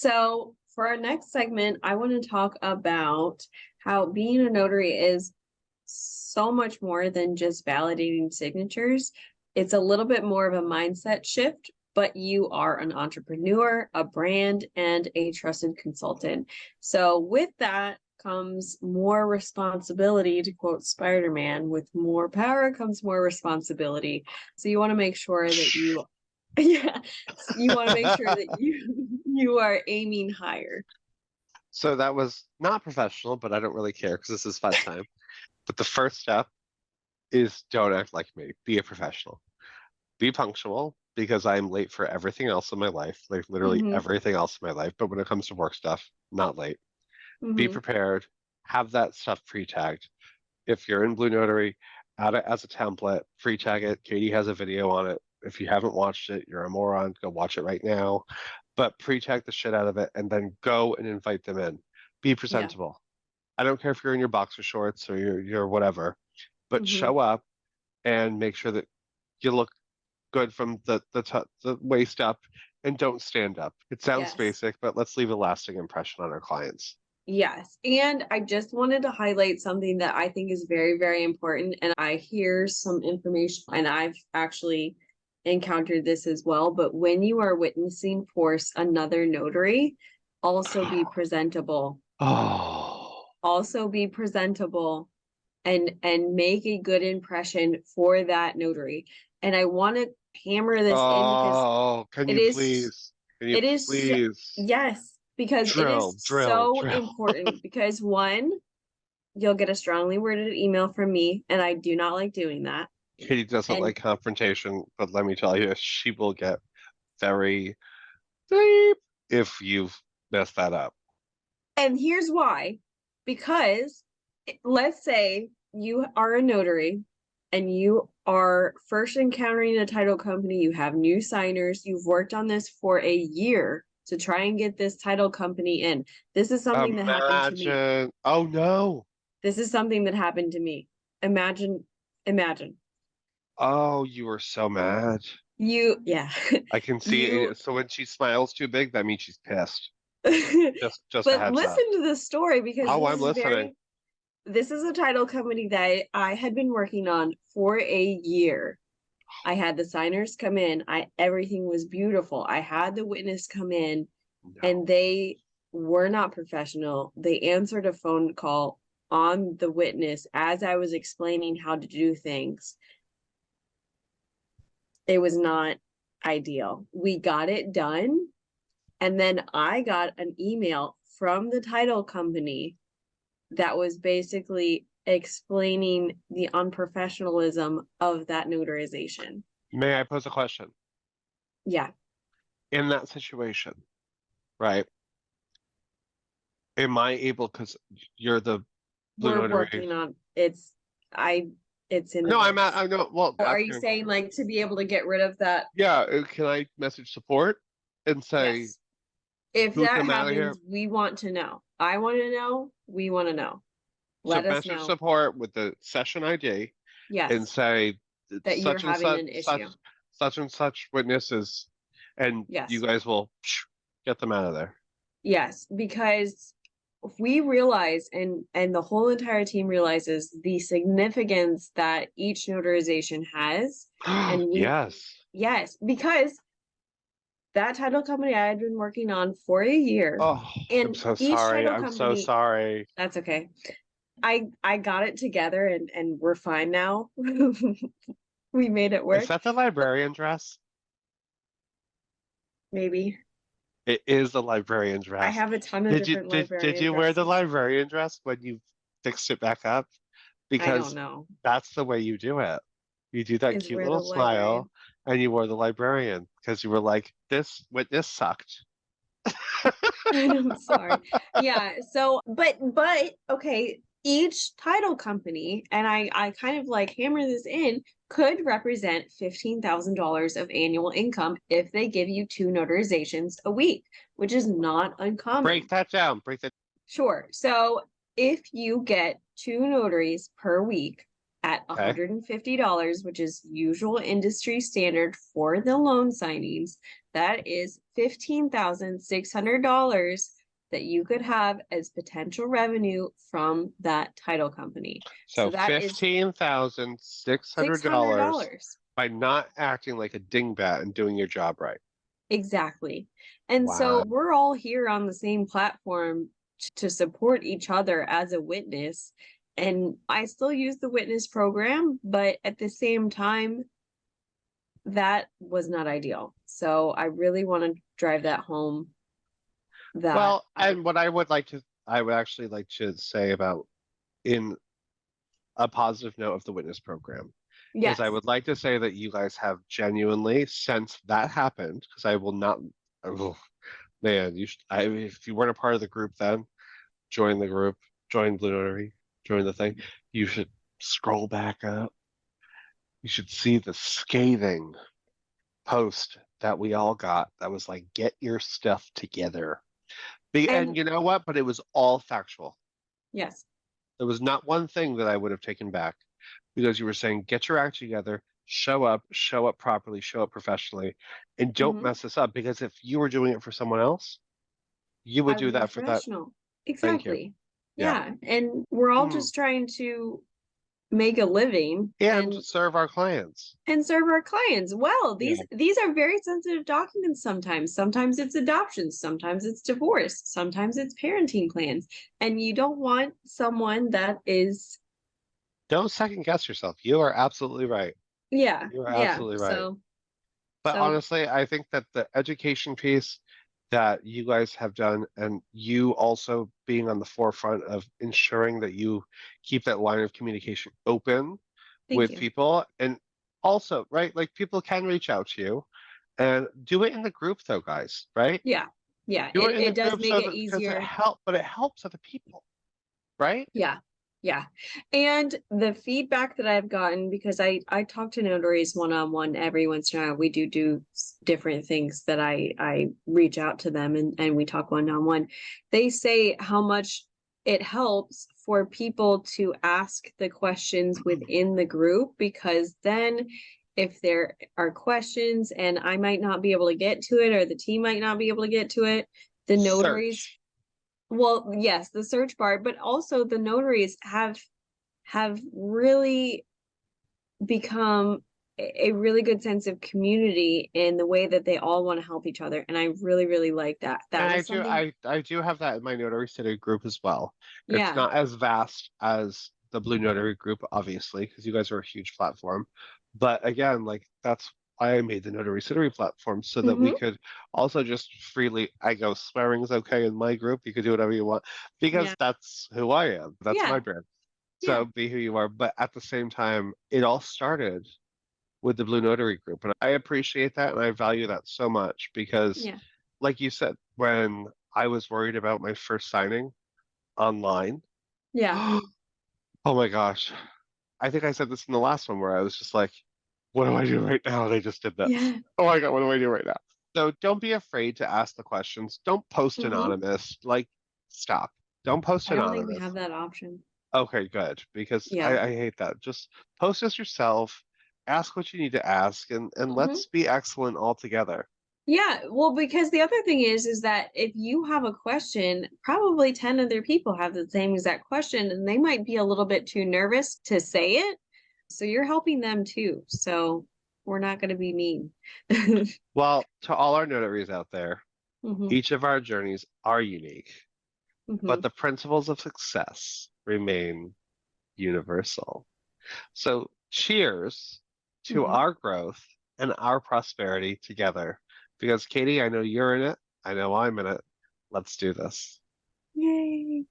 So for our next segment, I want to talk about how being a notary is so much more than just validating signatures. It's a little bit more of a mindset shift, but you are an entrepreneur, a brand, and a trusted consultant. So with that comes more responsibility, to quote Spider-Man, with more power comes more responsibility. So you want to make sure that you yeah, you want to make sure that you are aiming higher. So that was not professional, but I don't really care because this is fun time. But the first step is don't act like me. Be a professional. Be punctual because I'm late for everything else in my life, like literally Mm-hmm. everything else in my life. But when it comes to work stuff, not late. Be Mm-hmm. prepared. Have that stuff pre-tagged. If you're in BlueNotary, add it as a template, pre-tag it. Katie has a video on it. If you haven't watched it, you're a moron. Go watch it right now. But pre-tag the shit out of it and then go and invite them in. Be Yeah. presentable. I don't care if you're in your boxer shorts or your whatever, but Mm-hmm. show up and make sure that you look good from the waist up and don't stand up. It sounds Yes. basic, but let's leave a lasting impression on our clients. Yes. And I just wanted to highlight something that I think is very, very important. And I hear some information, and I've actually encountered this as well. But when you are witnessing for another notary, also be presentable. Oh, Also be presentable and make a good impression for that notary. And I want to hammer this in because oh, can it you is please? Can you it is please yes, because it is drill, drill, so drill? important. Because one, you'll get a strongly worded email from me, and I do not like doing that. Katie doesn't And like confrontation, but let me tell you, she will get very deep if you've messed that up. here's why. Because let's say you are a notary and you are first encountering a title company, you have new signers, you've worked on this for a year to try and get this title company in. This is something that happened to me. Imagine. Oh no. This is something that happened to me. Imagine, imagine. Oh, you were so mad. Yeah, I can see you, it. So when she smiles too big, that means she's pissed. Just a but heads up. listen to this story because Oh, I'm listening. this is a title company that I had been working on for a year. I had the signers come in. Everything was beautiful. I had the witness come in and No. they were not professional. They answered a phone call on the witness as I was explaining how to do things. It was not ideal. We got it done. And then I got an email from the title company that was basically explaining the unprofessionalism of that notarization. May I pose a question? Yeah. In that situation, right? Am I able, because you're the Blue We're Notary. working on it's in the No, works. I know. Well, Are you asking. saying like to be able to get rid of that? Yeah, can I message support and say, Yes. If boot that them out of here? happens, we want to know. I want to know. We want to know. So Let us message know. support with the session ID and Yes, say that you're such and having such, an such, issue. such and such witnesses, and you Yes. guys will get them out of there. Yes, because we realize and the whole entire team realizes the significance that each notarization has. And we Yes. yes, because that title company I had been working on for a year, Oh, I'm and so each sorry. title I'm so company, sorry. that's okay. I got it together and we're fine now. We made it Is work. that the librarian dress? Maybe. It is the librarian I dress. have a ton of Did you different did librarian you wear the dresses. librarian dress when you fixed it back up? I don't Because know. that's the way you do it. You do that Is cute where little the librarian. smile and you wore the librarian because you were like, this witness sucked. I'm sorry. Yeah. So, but okay, each title company, and I kind of like hammer this in, could represent $15,000 of annual income if they give you two notarizations a week, which is not Break uncommon. that down. Break that. Sure. So if you get two notaries per week, at Okay. $150, which is usual industry standard for the loan signings. That is $15,600 that you could have as potential revenue from that title company. So So that is $15,600 $600. by not acting like a dingbat and doing your job right. Exactly. And Wow. so we're all here on the same platform to support each other as a witness. And I still use the witness program, but at the same time, that was not ideal. So I really want to drive that home that Well, and what I would actually like to say about in a positive note of the witness program is I yes. would like to say that you guys have genuinely, since that happened, because I will not, oh, man, if you weren't a part of the group then, join the group, join Blue Notary, join the thing. You should scroll back up. You should see the scathing post that we all got that was like, get your stuff together. And And you know what? But it was all factual. yes. There was not one thing that I would have taken back because you were saying, get your act together, show up properly, show up professionally, and don't Mhm. mess this up. Because if you were doing it for someone else, you would I do would be that for that. professional. Thank you. Exactly. Yeah. Yeah. And we're all Hmm. just trying to make a living And serve our clients. and serve our clients well. Yeah. These are very sensitive documents sometimes. Sometimes it's adoption, sometimes it's divorce, sometimes it's parenting plans. And you don't want someone that is Don't second guess yourself. You are absolutely right. yeah, You are yeah. absolutely right. So But so honestly, I think that the education piece that you guys have done, and you also being on the forefront of ensuring that you keep that line of communication open thank with you. people, and also, right, like people can reach out to you and do it in the group though, guys, right? Yeah. Yeah. Do it in the It does group make so it that because easier. it helps other people, right? Yeah. Yeah. And the feedback that I've gotten, because I talk to notaries one-on-one every once in a while, we do different things that I reach out to them and we talk one-on-one. They say how much it helps for people to ask the questions within the group, because then if there are questions and I might not be able to get to it or the team might not be able to get to it, the notaries, Search. well, yes, the search bar, but also the notaries have really become a really good sense of community in the way that they all want to help each other. And I really, really like that. And That I was do, something, I do have that in my Notary City group as well. It's yeah, not as vast as the Blue Notary group, obviously, because you guys are a huge platform. But again, like that's why I made the Notary City platform so that we hmm, could also just freely, I go, swearing is okay in my group. You can do whatever you want because yeah, that's who I am. That's yeah, my brand. yeah, So be who you are. But at the same time, it all started with the Blue Notary group. And I appreciate that and I value that so much because, yeah, like you said, when I was worried about my first signing online, yeah, oh my gosh. I think I said this in the last one where I was just like, what do I do right now? They just did this. yeah, Oh my God, what do I do right now? So don't be afraid to ask the questions. Don't post hmm. anonymous. Like, stop. Don't post I don't think we anonymous. have that option. Okay, good. Because Yeah. I hate that. Just post as yourself, ask what you need to ask, and Hmm. let's be excellent all together. Yeah, well, because the other thing is that if you have a question, probably 10 other people have the same exact question, and they might be a little bit too nervous to say it. So you're helping them too. So we're not going to be mean. Well, to all our notaries out there, Hmm. each of our journeys are unique, but Hmm. the principles of success remain universal. So, cheers to Hmm. our growth and our prosperity together. Because, Katie, I know you're in it. I know I'm in it. Let's do this. Yay.